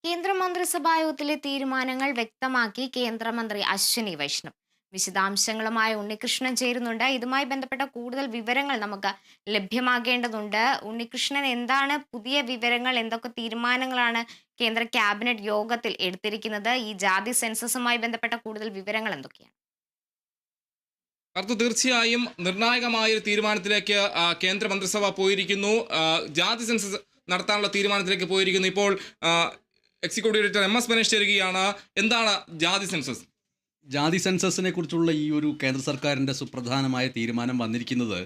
കേന്ദ്രമന്ത്രിസഭാ യോഗത്തിലെ തീരുമാനങ്ങൾ വ്യക്തമാക്കി കേന്ദ്രമന്ത്രി അശ്വിനി വൈഷ്ണവ്. വിശദാംശങ്ങളുമായി ഉണ്ണികൃഷ്ണൻ ചേരുന്നുണ്ട്. ഇതുമായി ബന്ധപ്പെട്ട കൂടുതൽ വിവരങ്ങൾ നമുക്ക് ലഭ്യമാകേണ്ടതുണ്ട്. ഉണ്ണികൃഷ്ണൻ, എന്താണ് പുതിയ വിവരങ്ങൾ? എന്തൊക്കെ തീരുമാനങ്ങളാണ് കേന്ദ്ര ക്യാബിനറ്റ് യോഗത്തിൽ എടുത്തിരിക്കുന്നത്? ഈ ജാതി സെൻസസുമായി ബന്ധപ്പെട്ട കൂടുതൽ വിവരങ്ങൾ എന്തൊക്കെയാണ്? തീർച്ചയായും നിർണായകമായ ഒരു തീരുമാനത്തിലേക്ക് കേന്ദ്ര മന്ത്രിസഭ പോയിരിക്കുന്നു. ജാതി സെൻസസ് നടത്താനുള്ള തീരുമാനത്തിലേക്ക് പോയിരിക്കുന്നു. ഇപ്പോൾ എക്സിക്യൂട്ടീവ് ഡയറക്ടർ MS മനീഷ് ചേരുകയാണ്. എന്താണ് ജാതി സെൻസസ്? ജാതി സെൻസസിനെ കുറിച്ചുള്ള ഈ ഒരു കേന്ദ്ര സർക്കാരിൻ്റെ സുപ്രധാനമായ തീരുമാനം വന്നിരിക്കുന്നത്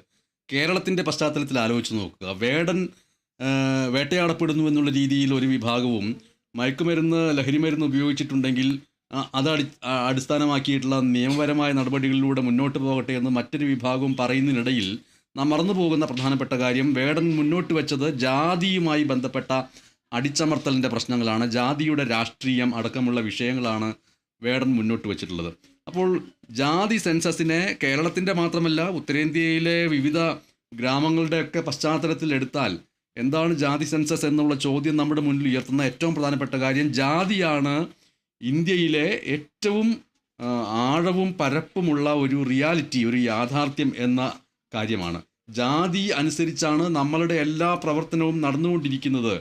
കേരളത്തിൻ്റെ പശ്ചാത്തലത്തിൽ ആലോചിച്ച് നോക്കുക. വേട്ടയാടപ്പെടുന്നു എന്നുള്ള രീതിയിൽ ഒരു വിഭാഗവും മയക്കുമരുന്ന്, ലഹരിമരുന്ന് ഉപയോഗിച്ചിട്ടുണ്ടെങ്കിൽ അത് അടിസ്ഥാനമാക്കിയിട്ടുള്ള നിയമപരമായ നടപടികളിലൂടെ മുന്നോട്ട് പോകട്ടെ എന്ന് മറ്റൊരു വിഭാഗവും പറയുന്നതിനിടയിൽ നാം മറന്നു പോകുന്ന പ്രധാനപ്പെട്ട കാര്യം, വേടൻ മുന്നോട്ട് വെച്ചത് ജാതിയുമായി ബന്ധപ്പെട്ട അടിച്ചമർത്തലിൻ്റെ പ്രശ്നങ്ങളാണ്. ജാതിയുടെ രാഷ്ട്രീയം അടക്കമുള്ള വിഷയങ്ങളാണ് വേടൻ മുന്നോട്ട് വച്ചിട്ടുള്ളത്. അപ്പോൾ ജാതി സെൻസസിനെ കേരളത്തിൻ്റെ മാത്രമല്ല ഉത്തരേന്ത്യയിലെ വിവിധ ഗ്രാമങ്ങളുടെയൊക്കെ പശ്ചാത്തലത്തിൽ എടുത്താൽ എന്താണ് ജാതി സെൻസസ് എന്നുള്ള ചോദ്യം നമ്മുടെ മുന്നിൽ ഉയർത്തുന്ന ഏറ്റവും പ്രധാനപ്പെട്ട കാര്യം, ജാതിയാണ് ഇന്ത്യയിലെ ഏറ്റവും ആഴവും പരപ്പുമുള്ള ഒരു റിയാലിറ്റി, ഒരു യാഥാർത്ഥ്യം എന്ന കാര്യമാണ്. ജാതി അനുസരിച്ചാണ് നമ്മളുടെ എല്ലാ പ്രവർത്തനവും നടന്നുകൊണ്ടിരിക്കുന്നത്.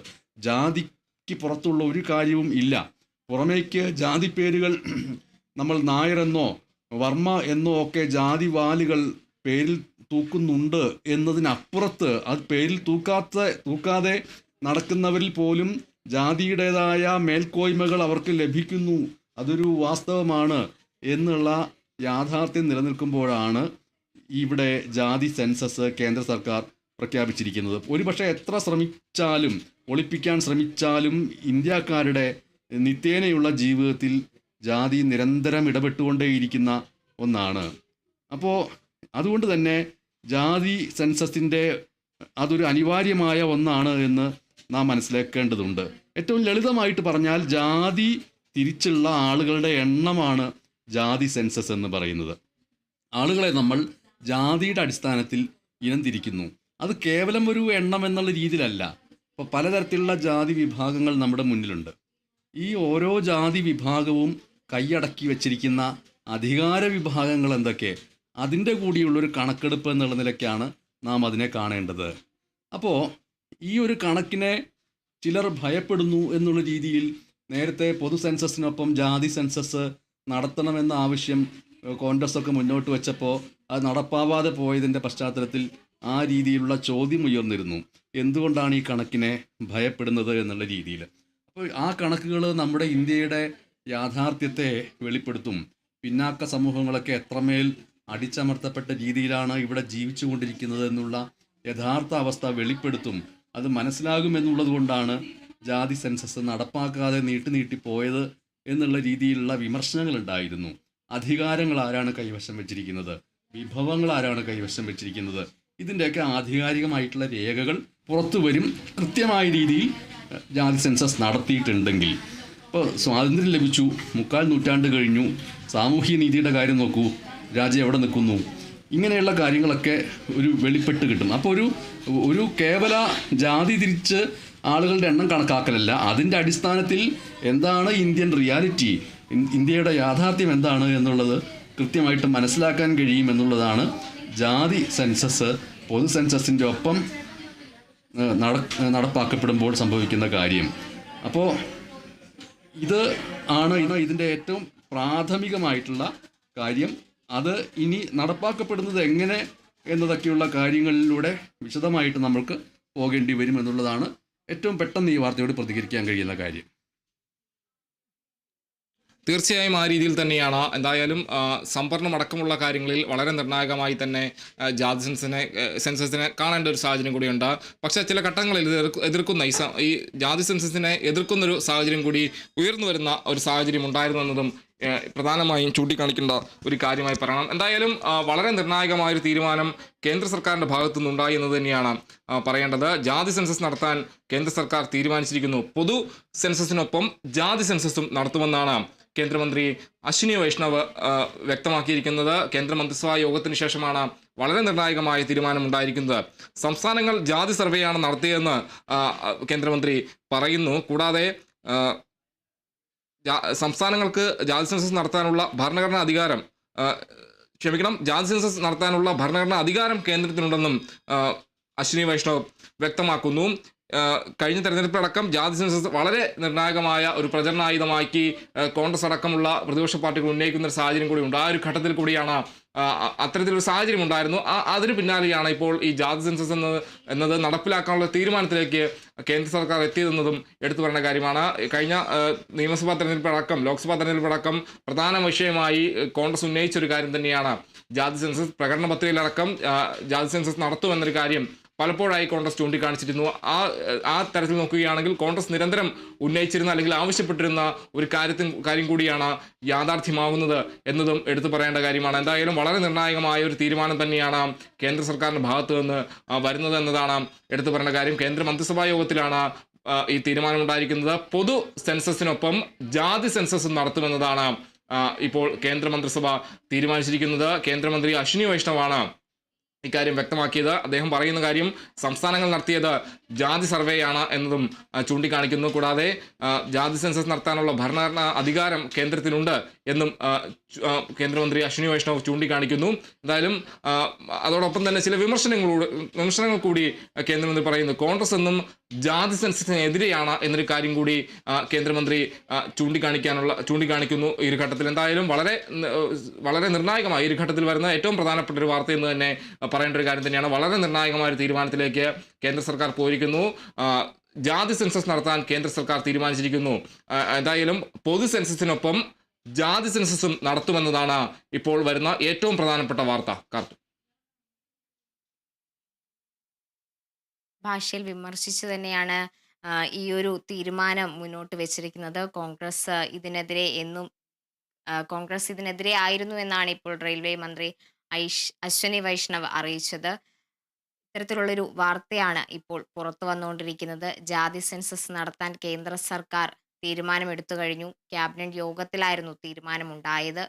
ജാതിക്ക് പുറത്തുള്ള ഒരു കാര്യവും ഇല്ല. പുറമേക്ക് ജാതി പേരുകൾ നമ്മൾ നായരെന്നോ വർമ്മ എന്നോ ഒക്കെ ജാതി വാലുകൾ പേരിൽ തൂക്കുന്നുണ്ട് എന്നതിനപ്പുറത്ത് അത് പേരിൽ തൂക്കാതെ നടക്കുന്നവരിൽ പോലും ജാതിയുടേതായ മേൽക്കോയ്മകൾ അവർക്ക് ലഭിക്കുന്നു. അതൊരു വാസ്തവമാണ് എന്നുള്ള യാഥാർത്ഥ്യം നിലനിൽക്കുമ്പോഴാണ് ഇവിടെ ജാതി സെൻസസ് കേന്ദ്ര സർക്കാർ പ്രഖ്യാപിച്ചിരിക്കുന്നത്. ഒരുപക്ഷെ എത്ര ശ്രമിച്ചാലും, ഒളിപ്പിക്കാൻ ശ്രമിച്ചാലും ഇന്ത്യക്കാരുടെ നിത്യേനയുള്ള ജീവിതത്തിൽ ജാതി നിരന്തരം ഇടപെട്ടുകൊണ്ടേയിരിക്കുന്ന ഒന്നാണ്. അപ്പോൾ അതുകൊണ്ട് തന്നെ ജാതി സെൻസസിൻ്റെ അതൊരു അനിവാര്യമായ ഒന്നാണ് എന്ന് നാം മനസ്സിലാക്കേണ്ടതുണ്ട്. ഏറ്റവും ലളിതമായിട്ട് പറഞ്ഞാൽ ജാതി തിരിച്ചുള്ള ആളുകളുടെ എണ്ണമാണ് ജാതി സെൻസസ് എന്ന് പറയുന്നത്. ആളുകളെ നമ്മൾ ജാതിയുടെ അടിസ്ഥാനത്തിൽ ഇനം തിരിക്കുന്നു. അത് കേവലം ഒരു എണ്ണം എന്നുള്ള രീതിയിലല്ല. ഇപ്പോൾ പലതരത്തിലുള്ള ജാതി വിഭാഗങ്ങൾ നമ്മുടെ മുന്നിലുണ്ട്. ഈ ഓരോ ജാതി വിഭാഗവും കൈയടക്കി വച്ചിരിക്കുന്ന അധികാര വിഭാഗങ്ങൾ എന്തൊക്കെ, അതിൻ്റെ കൂടിയുള്ളൊരു കണക്കെടുപ്പ് എന്നുള്ള നിലയ്ക്കാണ് നാം അതിനെ കാണേണ്ടത്. അപ്പോൾ ഈ ഒരു കണക്കിനെ ചിലർ ഭയപ്പെടുന്നു എന്നുള്ള രീതിയിൽ നേരത്തെ പൊതു സെൻസസിനൊപ്പം ജാതി സെൻസസ് നടത്തണമെന്ന ആവശ്യം കോൺഗ്രസ്സൊക്കെ മുന്നോട്ട് വെച്ചപ്പോൾ അത് നടപ്പാവാതെ പോയതിൻ്റെ പശ്ചാത്തലത്തിൽ ആ രീതിയിലുള്ള ചോദ്യം ഉയർന്നിരുന്നു. എന്തുകൊണ്ടാണ് ഈ കണക്കിനെ ഭയപ്പെടുന്നത് എന്നുള്ള രീതിയിൽ. അപ്പോൾ ആ കണക്കുകൾ നമ്മുടെ ഇന്ത്യയുടെ യാഥാർത്ഥ്യത്തെ വെളിപ്പെടുത്തും. പിന്നാക്ക സമൂഹങ്ങളൊക്കെ എത്രമേൽ അടിച്ചമർത്തപ്പെട്ട രീതിയിലാണ് ഇവിടെ ജീവിച്ചു കൊണ്ടിരിക്കുന്നത് എന്നുള്ള യഥാർത്ഥ അവസ്ഥ വെളിപ്പെടുത്തും. അത് മനസ്സിലാകുമെന്നുള്ളത് കൊണ്ടാണ് ജാതി സെൻസസ് നടപ്പാക്കാതെ നീട്ടിപ്പോയത് എന്നുള്ള രീതിയിലുള്ള വിമർശനങ്ങൾ ഉണ്ടായിരുന്നു. അധികാരങ്ങൾ ആരാണ് കൈവശം വെച്ചിരിക്കുന്നത്, വിഭവങ്ങൾ ആരാണ് കൈവശം വെച്ചിരിക്കുന്നത്, ഇതിൻ്റെയൊക്കെ ആധികാരികമായിട്ടുള്ള രേഖകൾ പുറത്തു വരും. കൃത്യമായ രീതിയിൽ ജാതി സെൻസസ് നടത്തിയിട്ടുണ്ടെങ്കിൽ. ഇപ്പോൾ സ്വാതന്ത്ര്യം ലഭിച്ചു, 3/4 നൂറ്റാണ്ട് കഴിഞ്ഞു, സാമൂഹ്യ നീതിയുടെ കാര്യം നോക്കൂ, രാജ്യം എവിടെ നിൽക്കുന്നു, ഇങ്ങനെയുള്ള കാര്യങ്ങളൊക്കെ ഒരു വെളിപ്പെട്ട് കിട്ടും. അപ്പോൾ ഒരു കേവല ജാതി തിരിച്ച് ആളുകളുടെ എണ്ണം കണക്കാക്കലല്ല, അതിൻ്റെ അടിസ്ഥാനത്തിൽ എന്താണ് ഇന്ത്യൻ റിയാലിറ്റി, ഇന്ത്യയുടെ യാഥാർത്ഥ്യം എന്താണ് എന്നുള്ളത് കൃത്യമായിട്ട് മനസ്സിലാക്കാൻ കഴിയും എന്നുള്ളതാണ് ജാതി സെൻസസ് പൊതു സെൻസസിൻ്റെ ഒപ്പം നടപ്പാക്കപ്പെടുമ്പോൾ സംഭവിക്കുന്ന കാര്യം. അപ്പോൾ ഇത് ആണ് ഇതിൻ്റെ ഏറ്റവും പ്രാഥമികമായിട്ടുള്ള കാര്യം. അത് ഇനി നടപ്പാക്കപ്പെടുന്നത് എങ്ങനെ എന്നതൊക്കെയുള്ള കാര്യങ്ങളിലൂടെ വിശദമായിട്ട് നമ്മൾക്ക് പോകേണ്ടി വരും എന്നുള്ളതാണ് ഏറ്റവും പെട്ടെന്ന് ഈ വാർത്തയോട് പ്രതികരിക്കാൻ കഴിയുന്ന കാര്യം. തീർച്ചയായും ആ രീതിയിൽ തന്നെയാണ്. എന്തായാലും സംഭരണം അടക്കമുള്ള കാര്യങ്ങളിൽ വളരെ നിർണായകമായി തന്നെ ജാതി സെൻസസിനെ കാണേണ്ട ഒരു സാഹചര്യം കൂടിയുണ്ട്. പക്ഷേ ചില ഘട്ടങ്ങളിൽ എതിർക്കുന്ന ഈ ജാതി സെൻസസിനെ എതിർക്കുന്നൊരു സാഹചര്യം കൂടി ഉയർന്നു വരുന്ന ഒരു സാഹചര്യം ഉണ്ടായിരുന്നു എന്നതും പ്രധാനമായും ചൂണ്ടിക്കാണിക്കേണ്ട ഒരു കാര്യമായി പറയണം. എന്തായാലും വളരെ നിർണായകമായൊരു തീരുമാനം കേന്ദ്ര സർക്കാരിൻ്റെ ഭാഗത്തു നിന്നുണ്ടായി എന്ന് തന്നെയാണ് പറയേണ്ടത്. ജാതി സെൻസസ് നടത്താൻ കേന്ദ്ര സർക്കാർ തീരുമാനിച്ചിരിക്കുന്നു. പൊതു സെൻസസിനൊപ്പം ജാതി സെൻസസും നടത്തുമെന്നാണ് കേന്ദ്രമന്ത്രി അശ്വിനി വൈഷ്ണവ് വ്യക്തമാക്കിയിരിക്കുന്നത്. കേന്ദ്രമന്ത്രിസഭാ യോഗത്തിന് ശേഷമാണ് വളരെ നിർണായകമായ തീരുമാനം ഉണ്ടായിരിക്കുന്നത്. സംസ്ഥാനങ്ങൾ ജാതി സർവേയാണ് നടത്തിയതെന്ന് കേന്ദ്രമന്ത്രി പറയുന്നു. കൂടാതെ സംസ്ഥാനങ്ങൾക്ക് ജാതി സെൻസസ് നടത്താനുള്ള ഭരണഘടനാ അധികാരം ആ, ക്ഷമിക്കണം, ജാതി സെൻസസ് നടത്താനുള്ള ഭരണഘടനാ അധികാരം കേന്ദ്രത്തിനുണ്ടെന്നും അശ്വിനി വൈഷ്ണവ് വ്യക്തമാക്കുന്നു. കഴിഞ്ഞ തെരഞ്ഞെടുപ്പിലടക്കം ജാതി സെൻസസ് വളരെ നിർണായകമായ ഒരു പ്രചരണായുധമാക്കി കോൺഗ്രസ് അടക്കമുള്ള പ്രതിപക്ഷ പാർട്ടികൾ ഉന്നയിക്കുന്ന ഒരു സാഹചര്യം കൂടി ഉണ്ട്. ആ ഒരു ഘട്ടത്തിൽ കൂടിയാണ് അത്തരത്തിലൊരു സാഹചര്യം ഉണ്ടായിരുന്നു. അതിന് പിന്നാലെയാണ് ഇപ്പോൾ ഈ ജാതി സെൻസസ് എന്നത് നടപ്പിലാക്കാനുള്ള തീരുമാനത്തിലേക്ക് കേന്ദ്ര സർക്കാർ എത്തിയതെന്നതും എടുത്തു പറയുന്ന കാര്യമാണ്. കഴിഞ്ഞ നിയമസഭാ തെരഞ്ഞെടുപ്പടക്കം ലോക്സഭാ തെരഞ്ഞെടുപ്പടക്കം പ്രധാന വിഷയമായി കോൺഗ്രസ് ഉന്നയിച്ച ഒരു കാര്യം തന്നെയാണ് ജാതി സെൻസസ്. പ്രകടന പത്രികയിലടക്കം ജാതി സെൻസസ് നടത്തുമെന്നൊരു കാര്യം പലപ്പോഴായി കോൺഗ്രസ് ചൂണ്ടിക്കാണിച്ചിരുന്നു. ആ തരത്തിൽ നോക്കുകയാണെങ്കിൽ കോൺഗ്രസ് നിരന്തരം ഉന്നയിച്ചിരുന്ന അല്ലെങ്കിൽ ആവശ്യപ്പെട്ടിരുന്ന ഒരു കാര്യം കൂടിയാണ് യാഥാർത്ഥ്യമാകുന്നത് എന്നതും എടുത്തു പറയേണ്ട കാര്യമാണ്. എന്തായാലും വളരെ നിർണായകമായ ഒരു തീരുമാനം തന്നെയാണ് കേന്ദ്ര സർക്കാരിൻ്റെ ഭാഗത്തു നിന്ന് വരുന്നത് എന്നതാണ് എടുത്തു പറയേണ്ട കാര്യം. കേന്ദ്ര മന്ത്രിസഭാ യോഗത്തിലാണ് ഈ തീരുമാനമുണ്ടായിരിക്കുന്നത്. പൊതു സെൻസസിനൊപ്പം ജാതി സെൻസസും നടത്തുമെന്നതാണ് ഇപ്പോൾ കേന്ദ്ര മന്ത്രിസഭ തീരുമാനിച്ചിരിക്കുന്നത്. കേന്ദ്രമന്ത്രി അശ്വിനി വൈഷ്ണവാണ് ഇക്കാര്യം വ്യക്തമാക്കിയത്. അദ്ദേഹം പറയുന്ന കാര്യം സംസ്ഥാനങ്ങൾ നടത്തിയത് ജാതി സർവേയാണ് എന്നതും ചൂണ്ടിക്കാണിക്കുന്നു. കൂടാതെ ജാതി സെൻസസ് നടത്താനുള്ള ഭരണഘടനാ അധികാരം കേന്ദ്രത്തിനുണ്ട് എന്നും കേന്ദ്രമന്ത്രി അശ്വിനി വൈഷ്ണവ് ചൂണ്ടിക്കാണിക്കുന്നു. എന്തായാലും അതോടൊപ്പം തന്നെ ചില വിമർശനങ്ങൾ കൂടി കേന്ദ്രമന്ത്രി പറയുന്നു. കോൺഗ്രസ് എന്നും ജാതി സെൻസസിനെതിരെയാണ് എന്നൊരു കാര്യം കൂടി കേന്ദ്രമന്ത്രി ചൂണ്ടിക്കാണിക്കുന്നു ഈ ഒരു ഘട്ടത്തിൽ. എന്തായാലും വളരെ നിർണായകമായി ഈ ഒരു ഘട്ടത്തിൽ വരുന്ന ഏറ്റവും പ്രധാനപ്പെട്ട ഒരു വാർത്ത എന്ന് തന്നെ പറയേണ്ട ഒരു കാര്യം തന്നെയാണ്. വളരെ നിർണായകമായ ഒരു തീരുമാനത്തിലേക്ക് കേന്ദ്ര സർക്കാർ പോയിരിക്കുന്നു. ജാതി സെൻസസ് നടത്താൻ കേന്ദ്ര സർക്കാർ തീരുമാനിച്ചിരിക്കുന്നു. എന്തായാലും പൊതു സെൻസസിനൊപ്പം ജാതി സെൻസസും നടത്തുമെന്നതാണ് ഇപ്പോൾ വരുന്ന ഏറ്റവും പ്രധാനപ്പെട്ട വാർത്ത. കാർത്തു, ഭാഷയിൽ വിമർശിച്ച് തന്നെയാണ് ഈ ഒരു തീരുമാനം മുന്നോട്ട് വെച്ചിരിക്കുന്നത്. കോൺഗ്രസ് ഇതിനെതിരെ ആയിരുന്നു എന്നാണ് ഇപ്പോൾ റെയിൽവേ മന്ത്രി അശ്വനി വൈഷ്ണവ് അറിയിച്ചത്. ഇത്തരത്തിലുള്ളൊരു വാർത്തയാണ് ഇപ്പോൾ പുറത്തു വന്നുകൊണ്ടിരിക്കുന്നത്. ജാതി സെൻസസ് നടത്താൻ കേന്ദ്ര സർക്കാർ തീരുമാനമെടുത്തു കഴിഞ്ഞു. ക്യാബിനറ്റ് യോഗത്തിലായിരുന്നു തീരുമാനമുണ്ടായത്.